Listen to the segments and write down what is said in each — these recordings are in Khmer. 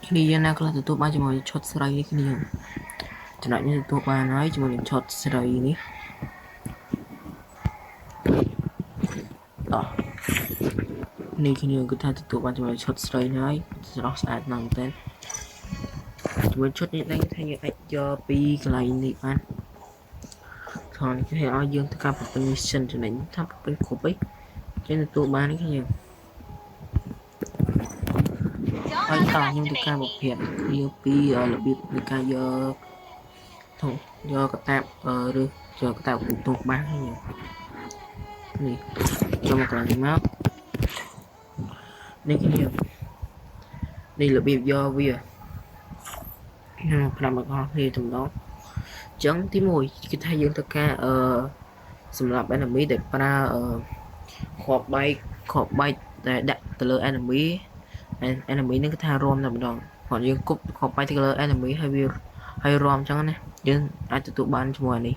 គ្នាយើងណាខ្លះទទួលបានជាមួយឈុតស្រីនេះគ្នាចំណុចនេះទទួលបានហើយជាមួយនឹងឈុតស្រីនេះតោះនេះគ្នាគឺថាទទួលបានជាមួយឈុតស្រីហើយស្រស់ស្អាតណាស់មែនតើជាមួយឈុតនេះដែរថាយើងអាចយកពីកន្លែងនេះបានថនគេឲ្យយើងទៅការប្រពន្ធ mission ចំណេញថាប្រពន្ធគ្រប់អីចេះទទួលបាននេះគ្នាហើយតោះខ្ញុំទៅការប្រភេទគ្នាពីរបៀបនៃការយកធំយកកតាបឬយកកតាបគូទងបាននេះនេះចូលមកកន្លែងនេះមកនេះគ្នានេះរបៀបយកវាខ្ញុំប្រាប់មកអស់គ្នាចំណងចឹងទី1គឺថាយើងត្រូវការសម្រាប់ enemy ដែលប្រើខបបែកដែលដាក់ទៅលើ enemy នឹងគឺថារំតែម្ដងគាត់យើងគប់ខបបែកទៅលើ enemy ហើយរំចឹងណាយើងអាចទទួលបានជាមួយនេះ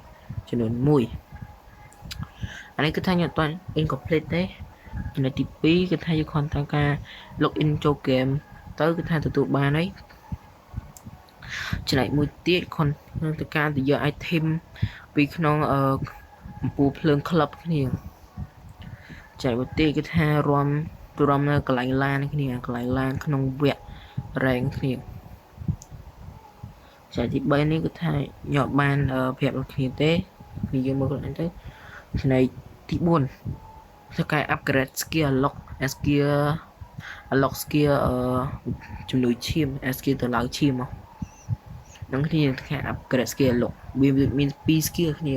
ចំនួន1អានេះគឺថាខ្ញុំអត់ទាន់ incomplete ទេចំណុចទី2គឺថាយើងគ្រាន់តែការ login ចូល game ទៅគឺថាទទួលបានហើយចំណុចមួយទៀតគាត់នឹងទៅការទៅយក item ពីក្នុងអំពូលភ្លើង club គ្នាចំណុចមួយទៀតគឺថារំនៅកន្លែងឡានគ្នាកន្លែងឡានក្នុងវគ្គ rank គ្នាចំណុចទី3នេះគឺថាយកបានប្រាប់ដល់គ្នាទេគឺយើងមើលខ្លួនឯងទៅចំណុចទី4ធ្វើការ upgrade skill unlock skill ជំនួយឈាម skill ទៅឡើងឈាមមកនឹងគ្នាថា upgrade skill unlock វាមាន2 skill គ្នា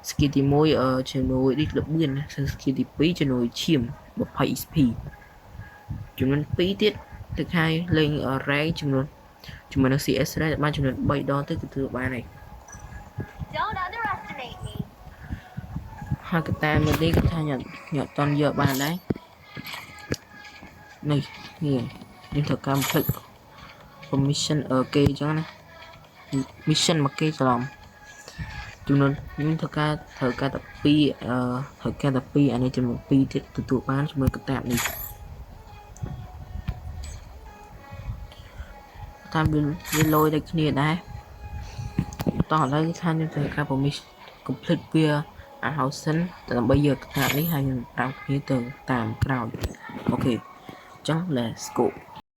skill ទី1ជំនួយនេះល្បឿន skill ទី2ជំនួយឈាម20 XP ចំនួន2ទៀតទៅខាយលេង rank ចំនួនជាមួយនឹង CS rank បានចំនួន3ដងទៅគឺធ្វើបានហើយហើយកតាមួយនេះគឺថាខ្ញុំអត់តន់យកបានដែរនេះខ្ញុំត្រូវការភ្លេច permission គេអញ្ចឹងណា mission មកគេច្រឡំចំនួនខ្ញុំត្រូវការតែ2ត្រូវការតែ2អានេះចំនួន2ទៀតទទួលបានជាមួយកតាបនេះតាមវាលយដូចគ្នាដែរតោះឥឡូវថាខ្ញុំត្រូវការ permission complete វាអា housing ដើម្បីយកកតាបនេះហើយខ្ញុំប្រាប់គ្នាទៅតាមក្រោយអូខេអញ្ចឹង let's go